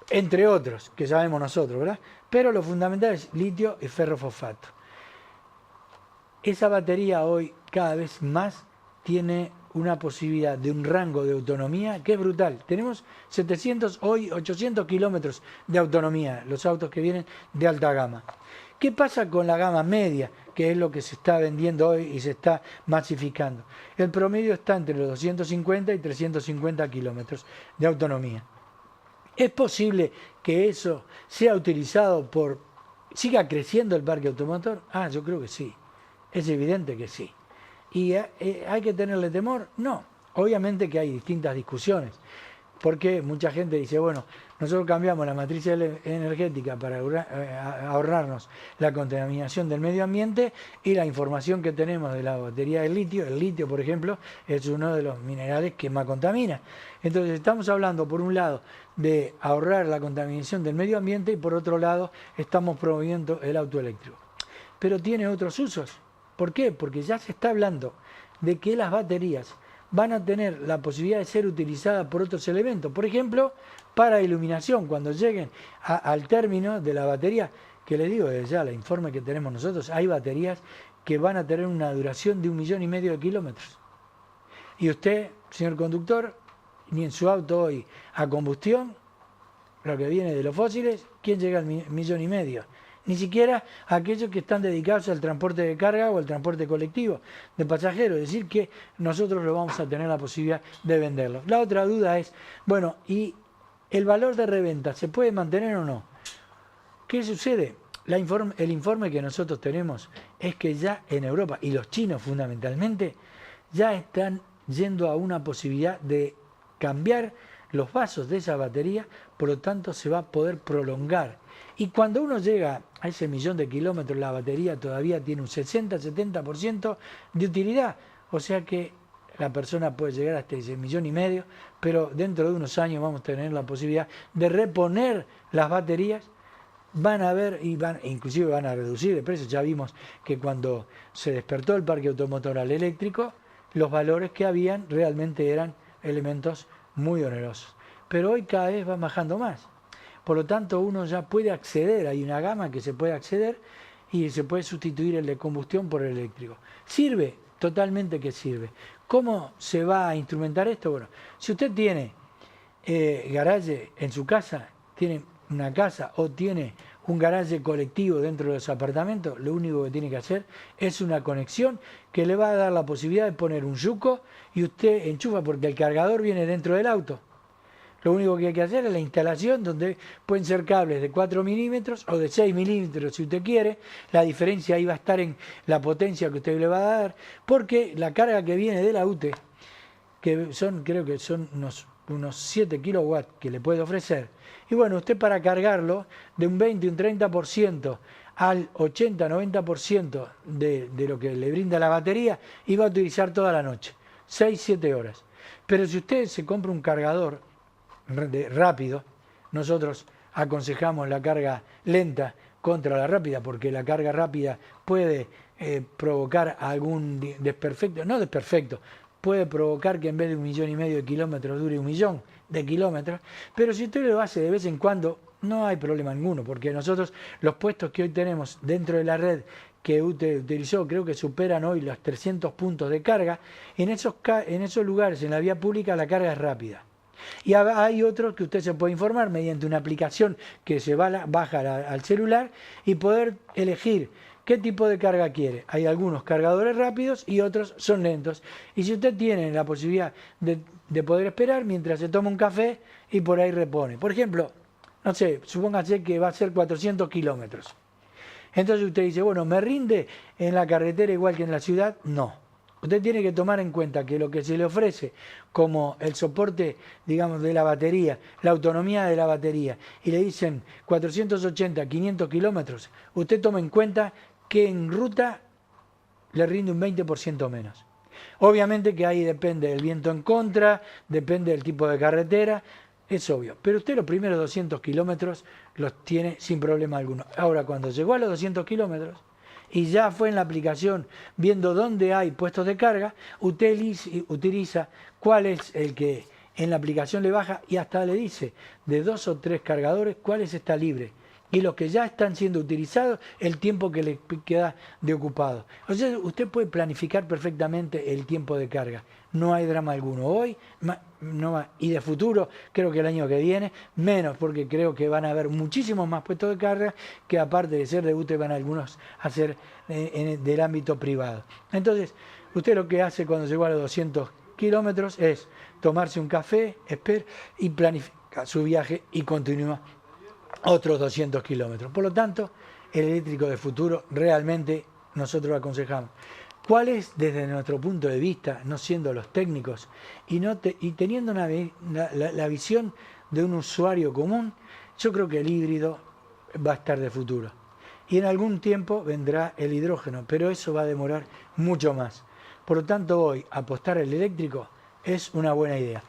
entre otros, que sabemos nosotros, ¿verdad? Pero lo fundamental es litio y ferrofosfato. Esa batería hoy cada vez más tiene una posibilidad de un rango de autonomía que es brutal. Tenemos 700, hoy 800 kilómetros de autonomía, los autos que vienen de alta gama. ¿Qué pasa con la gama media, que es lo que se está vendiendo hoy y se está masificando? El promedio está entre los 250 y 350 kilómetros de autonomía. ¿Es posible que eso sea utilizado siga creciendo el parque automotor? Yo creo que sí. Es evidente que sí. ¿Y hay que tenerle temor? No. Obviamente que hay distintas discusiones. Porque mucha gente dice, bueno, nosotros cambiamos la matriz energética para ahorrarnos la contaminación del medio ambiente y la información que tenemos de la batería del litio. El litio, por ejemplo, es uno de los minerales que más contamina. Entonces estamos hablando, por un lado, de ahorrar la contaminación del medio ambiente y por otro lado estamos promoviendo el auto eléctrico. Pero tiene otros usos. ¿Por qué? Porque ya se está hablando de que las baterías van a tener la posibilidad de ser utilizadas por otros elementos. Por ejemplo, para iluminación, cuando lleguen al término de la batería, que les digo desde ya, el informe que tenemos nosotros, hay baterías que van a tener una duración de 1,5 millones de kilómetros. Y usted, señor conductor, ni en su auto hoy a combustión, lo que viene de los fósiles, ¿quién llega al 1,5 millones? Ni siquiera aquellos que están dedicados al transporte de carga o al transporte colectivo de pasajeros. Es decir, que nosotros lo vamos a tener la posibilidad de venderlo. La otra duda es, bueno, ¿y el valor de reventa se puede mantener o no? ¿Qué sucede? El informe que nosotros tenemos es que ya en Europa, y los chinos fundamentalmente, ya están yendo a una posibilidad de cambiar los vasos de esa batería, por lo tanto se va a poder prolongar. Y cuando uno llega a ese 1 millón de kilómetros, la batería todavía tiene un 60-70% de utilidad. O sea que la persona puede llegar hasta ese 1,5 millones, pero dentro de unos años vamos a tener la posibilidad de reponer las baterías. Van a ver, inclusive van a reducir el precio. Ya vimos que cuando se despertó el parque automotor al eléctrico, los valores que habían realmente eran elementos muy onerosos. Pero hoy cada vez va bajando más. Por lo tanto, uno ya puede acceder, hay una gama que se puede acceder y se puede sustituir el de combustión por el eléctrico. ¿Sirve? Totalmente que sirve. ¿Cómo se va a instrumentar esto? Bueno, si usted tiene garaje en su casa, tiene una casa o tiene un garaje colectivo dentro de los apartamentos, lo único que tiene que hacer es una conexión que le va a dar la posibilidad de poner un yuco y usted enchufa, porque el cargador viene dentro del auto. Lo único que hay que hacer es la instalación, donde pueden ser cables de 4 milímetros o de 6 milímetros si usted quiere. La diferencia ahí va a estar en la potencia que usted le va a dar, porque la carga que viene de la UTE, que son, creo que son unos 7 kilowatts que le puede ofrecer, y bueno, usted para cargarlo de un 20, un 30% al 80, 90% de lo que le brinda la batería, y va a utilizar toda la noche, 6, 7 horas. Pero si usted se compra un cargador rápido, nosotros aconsejamos la carga lenta contra la rápida, porque la carga rápida puede provocar algún desperfecto, no desperfecto, puede provocar que en vez de 1,5 millones de kilómetros dure 1 millón de kilómetros, pero si usted lo hace de vez en cuando, no hay problema ninguno, porque nosotros los puestos que hoy tenemos dentro de la red que usted utilizó, creo que superan hoy los 300 puntos de carga, en esos lugares, en la vía pública, la carga es rápida. Y hay otros que usted se puede informar mediante una aplicación que se baja al celular y poder elegir qué tipo de carga quiere. Hay algunos cargadores rápidos y otros son lentos. Y si usted tiene la posibilidad de poder esperar mientras se toma un café y por ahí repone. Por ejemplo, no sé, supóngase que va a ser 400 kilómetros. Entonces usted dice, bueno, ¿me rinde en la carretera igual que en la ciudad? No. Usted tiene que tomar en cuenta que lo que se le ofrece como el soporte, digamos, de la batería, la autonomía de la batería, y le dicen 480, 500 kilómetros, usted toma en cuenta que en ruta le rinde un 20% menos. Obviamente que ahí depende del viento en contra, depende del tipo de carretera, es obvio. Pero usted los primeros 200 kilómetros los tiene sin problema alguno. Ahora, cuando llegó a los 200 kilómetros, y ya fue en la aplicación viendo dónde hay puestos de carga, usted utiliza cuál es el que en la aplicación le baja y hasta le dice de 2 o 3 cargadores cuáles está libre. Y los que ya están siendo utilizados, el tiempo que le queda de ocupado. O sea, usted puede planificar perfectamente el tiempo de carga. No hay drama alguno. Hoy, no, y de futuro, creo que el año que viene, menos, porque creo que van a haber muchísimos más puestos de carga que aparte de ser de UTE van algunos a ser del ámbito privado. Entonces, usted lo que hace cuando llegó a los 200 kilómetros es tomarse un café, espera y planifica su viaje y continúa otros 200 kilómetros. Por lo tanto, el eléctrico de futuro realmente nosotros aconsejamos. ¿Cuál es, desde nuestro punto de vista, no siendo los técnicos y teniendo la visión de un usuario común? Yo creo que el híbrido va a estar de futuro. Y en algún tiempo vendrá el hidrógeno, pero eso va a demorar mucho más. Por lo tanto, hoy apostar al eléctrico es una buena idea.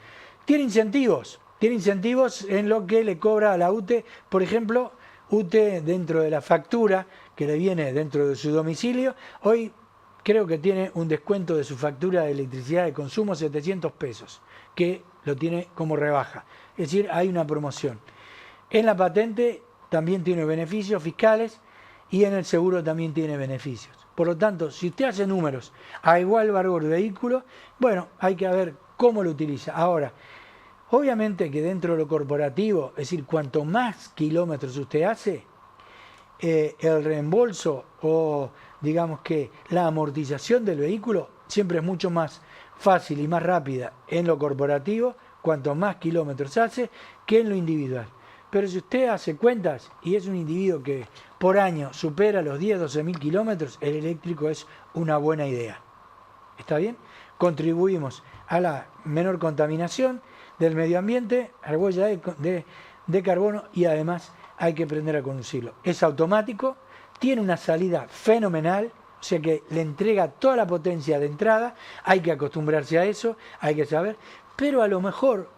¿Tiene incentivos? Tiene incentivos en lo que le cobra a la UTE, por ejemplo, UTE dentro de la factura que le viene dentro de su domicilio, hoy creo que tiene un descuento de su factura de electricidad de consumo 700 pesos, que lo tiene como rebaja. Es decir, hay una promoción. En la patente también tiene beneficios fiscales y en el seguro también tiene beneficios. Por lo tanto, si usted hace números a igual valor de vehículo, bueno, hay que ver cómo lo utiliza. Ahora, obviamente que dentro de lo corporativo, es decir, cuanto más kilómetros usted hace, el reembolso o digamos que la amortización del vehículo siempre es mucho más fácil y más rápida en lo corporativo, cuanto más kilómetros hace, que en lo individual. Pero si usted hace cuentas y es un individuo que por año supera los 10, 12 mil kilómetros, el eléctrico es una buena idea. ¿Está bien? Contribuimos a la menor contaminación del medio ambiente, a la huella de carbono, y además hay que aprender a conducirlo. Es automático, tiene una salida fenomenal, o sea que le entrega toda la potencia de entrada, hay que acostumbrarse a eso, hay que saber, pero a lo mejor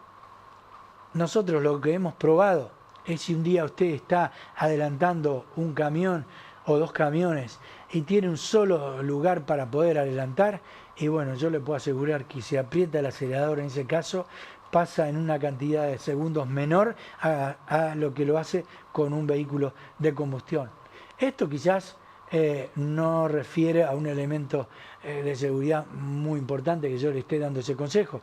nosotros lo que hemos probado es si un día usted está adelantando un camión o 2 camiones y tiene un solo lugar para poder adelantar, y bueno, yo le puedo asegurar que si aprieta el acelerador en ese caso, pasa en una cantidad de segundos menor a lo que lo hace con un vehículo de combustión. Esto quizás no refiere a un elemento de seguridad muy importante que yo le esté dando ese consejo,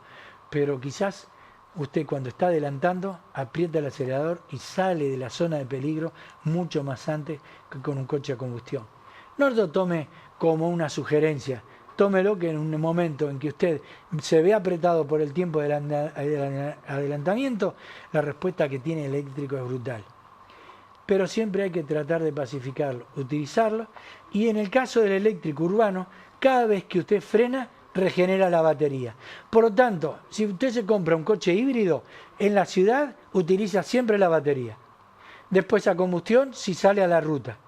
pero quizás usted cuando está adelantando aprieta el acelerador y sale de la zona de peligro mucho más antes que con un coche a combustión. No lo tome como una sugerencia, tómelo que en un momento en que usted se ve apretado por el tiempo del adelantamiento, la respuesta que tiene el eléctrico es brutal. Pero siempre hay que tratar de pacificarlo, utilizarlo, y en el caso del eléctrico urbano, cada vez que usted frena, regenera la batería. Por lo tanto, si usted se compra un coche híbrido, en la ciudad utiliza siempre la batería. Después a combustión si sale a la ruta.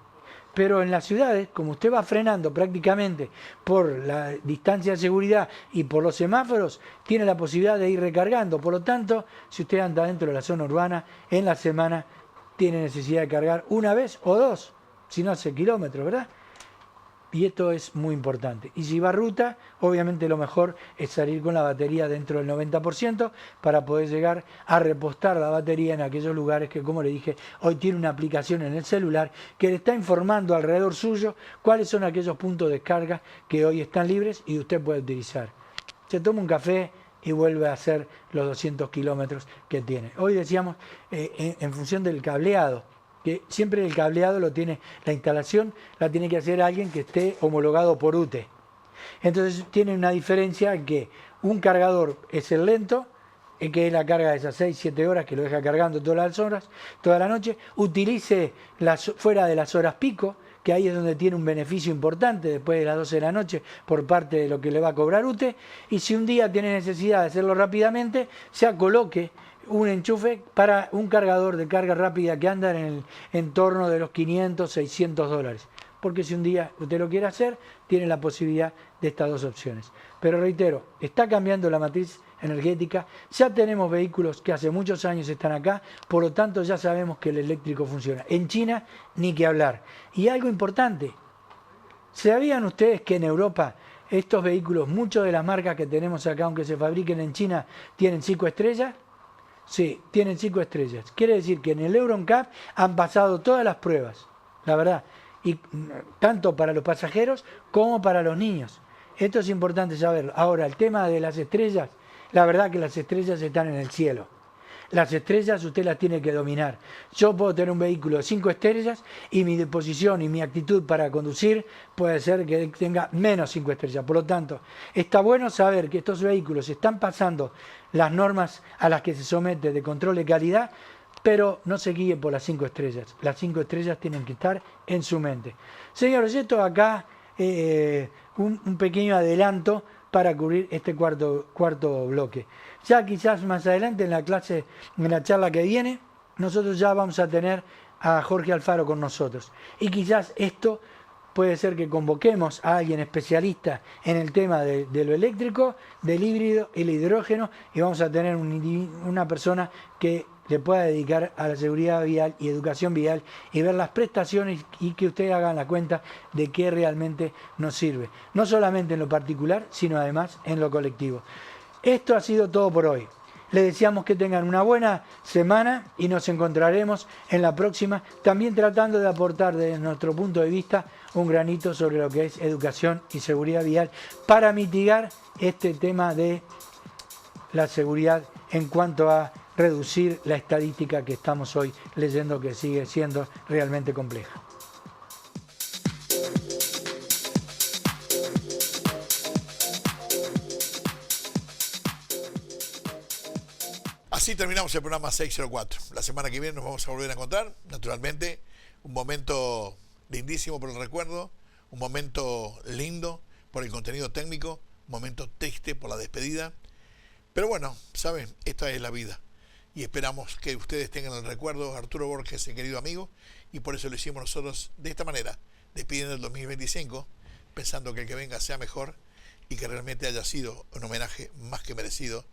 Pero en las ciudades, como usted va frenando prácticamente por la distancia de seguridad y por los semáforos, tiene la posibilidad de ir recargando. Por lo tanto, si usted anda dentro de la zona urbana, en la semana tiene necesidad de cargar una vez o dos, si no hace kilómetros, ¿verdad? Y esto es muy importante. Y si va a ruta, obviamente lo mejor es salir con la batería dentro del 90% para poder llegar a repostar la batería en aquellos lugares que, como le dije, hoy tiene una aplicación en el celular que le está informando alrededor suyo cuáles son aquellos puntos de descarga que hoy están libres y usted puede utilizar. Se toma un café y vuelve a hacer los 200 kilómetros que tiene. Hoy decíamos, en función del cableado, que siempre el cableado lo tiene, la instalación la tiene que hacer alguien que esté homologado por UTE. Entonces tiene una diferencia que un cargador es el lento, que es la carga de esas 6-7 horas que lo deja cargando todas las horas, toda la noche, utilice fuera de las horas pico, que ahí es donde tiene un beneficio importante después de las 12 de la noche por parte de lo que le va a cobrar UTE, y si un día tiene necesidad de hacerlo rápidamente, se coloque un enchufe para un cargador de carga rápida que anda en el entorno de los $500-600. Porque si un día usted lo quiere hacer, tiene la posibilidad de estas dos opciones. Pero reitero, está cambiando la matriz energética, ya tenemos vehículos que hace muchos años están acá, por lo tanto ya sabemos que el eléctrico funciona. En China, ni que hablar. Y algo importante, ¿sabían ustedes que en Europa estos vehículos, muchas de las marcas que tenemos acá, aunque se fabriquen en China, tienen 5 estrellas? Sí, tienen 5 estrellas. Quiere decir que en el Euro NCAP han pasado todas las pruebas, la verdad, y tanto para los pasajeros como para los niños. Esto es importante saberlo. Ahora, el tema de las estrellas, la verdad que las estrellas están en el cielo. Las estrellas usted las tiene que dominar. Yo puedo tener un vehículo de 5 estrellas y mi disposición y mi actitud para conducir puede ser que tenga menos 5 estrellas. Por lo tanto, está bueno saber que estos vehículos están pasando las normas a las que se somete de control de calidad, pero no se guíe por las 5 estrellas. Las 5 estrellas tienen que estar en su mente. Señores, esto acá, un pequeño adelanto para cubrir este cuarto bloque. Ya quizás más adelante en la charla que viene, nosotros ya vamos a tener a Jorge Alfaro con nosotros. Y quizás esto puede ser que convoquemos a alguien especialista en el tema de lo eléctrico, del híbrido, el hidrógeno, y vamos a tener una persona que le pueda dedicar a la seguridad vial y educación vial y ver las prestaciones y que ustedes hagan la cuenta de qué realmente nos sirve. No solamente en lo particular, sino además en lo colectivo. Esto ha sido todo por hoy. Les deseamos que tengan una buena semana y nos encontraremos en la próxima, también tratando de aportar desde nuestro punto de vista un granito sobre lo que es educación y seguridad vial para mitigar este tema de la seguridad en cuanto a reducir la estadística que estamos hoy leyendo que sigue siendo realmente compleja. Así terminamos el programa 604. La semana que viene nos vamos a volver a encontrar, naturalmente, un momento lindísimo por el recuerdo, un momento lindo por el contenido técnico, un momento triste por la despedida. Pero bueno, saben, esta es la vida. Y esperamos que ustedes tengan el recuerdo de Arturo Borges, el querido amigo, y por eso lo hicimos nosotros de esta manera, despidiendo el 2025, pensando que el que venga sea mejor y que realmente haya sido un homenaje más que merecido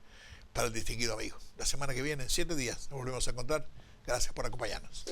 para el distinguido amigo. La semana que viene, en 7 días, nos volvemos a encontrar. Gracias por acompañarnos.